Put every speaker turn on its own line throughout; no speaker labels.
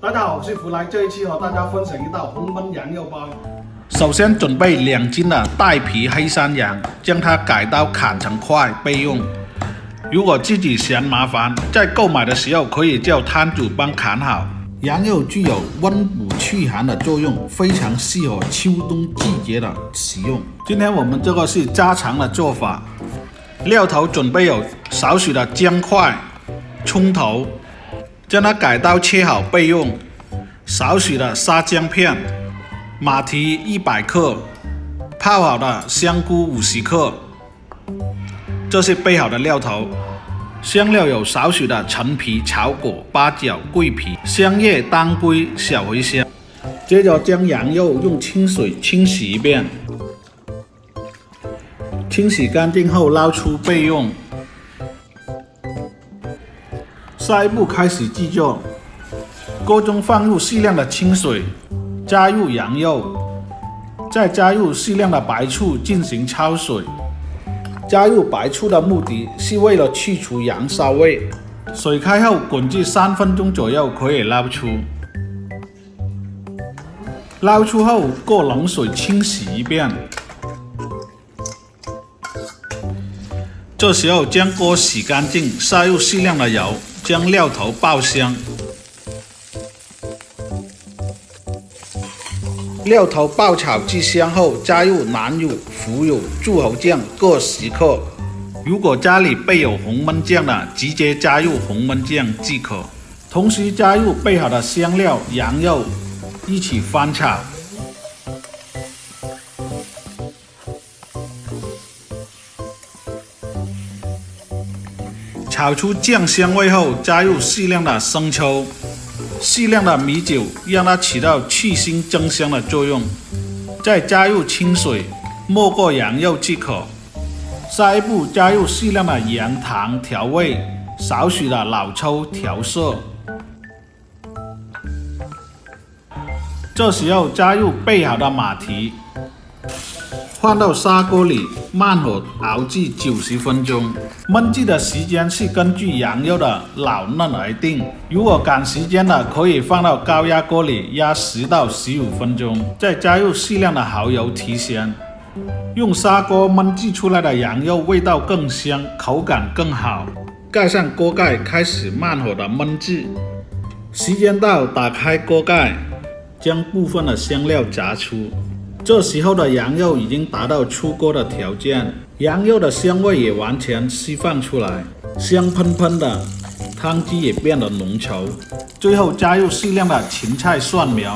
大家好，我是福来，这一期和大家分享一道红焖羊肉包。
首先准备2斤的带皮黑山羊，将它改刀砍成块备用。如果自己嫌麻烦，在购买的时候可以叫摊主帮砍好。羊肉具有温补祛寒的作用，非常适合秋冬季节的食用。今天我们这个是家常的做法，料头准备有少许的姜块、葱头，将它改刀切好备用。少许的沙姜片、马蹄100克，泡好的香菇50克。这是备好的料头。香料有少许的陈皮、草果、八角、桂皮、香叶、当归、小茴香。接着将羊肉用清水清洗一遍，清洗干净后捞出备用。下一步开始制作，锅中放入适量的清水，加入羊肉，再加入适量的白醋进行焯水。加入白醋的目的是为了去除羊骚味。水开后滚至3分钟左右，可以捞出。捞出后过冷水清洗一遍。这时候将锅洗干净，下入适量的油，将料头爆香。料头爆炒至香后，加入南乳、腐乳、柱侯酱各10克。如果家里备有红焖酱的，直接加入红焖酱即可。同时加入备好的香料、羊肉，一起翻炒。炒出酱香味后，加入适量的生抽。适量的米酒，让它起到去腥增香的作用。再加入清水，没过羊肉即可。下一步加入适量的盐、糖调味，少许的老抽调色。这时候加入备好的马蹄，放到砂锅里慢火熬至90分钟。焖制的时间是根据羊肉的老嫩而定。如果赶时间的，可以放到高压锅里压10到15分钟，再加入适量的蚝油提鲜。用砂锅焖制出来的羊肉味道更香，口感更好。盖上锅盖，开始慢火的焖制。时间到，打开锅盖，将部分的香料炸出。这时候的羊肉已经达到出锅的条件，羊肉的香味也完全释放出来，香喷喷的，汤汁也变得浓稠。最后加入适量的芹菜、蒜苗，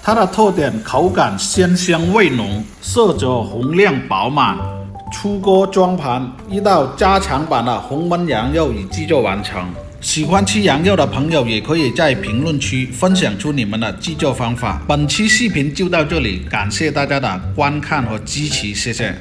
它的特点口感鲜香味浓，色泽红亮饱满。出锅装盘，一道家常版的红焖羊肉已制作完成。喜欢吃羊肉的朋友也可以在评论区分享出你们的制作方法。本期视频就到这里，感谢大家的观看和支持，谢谢。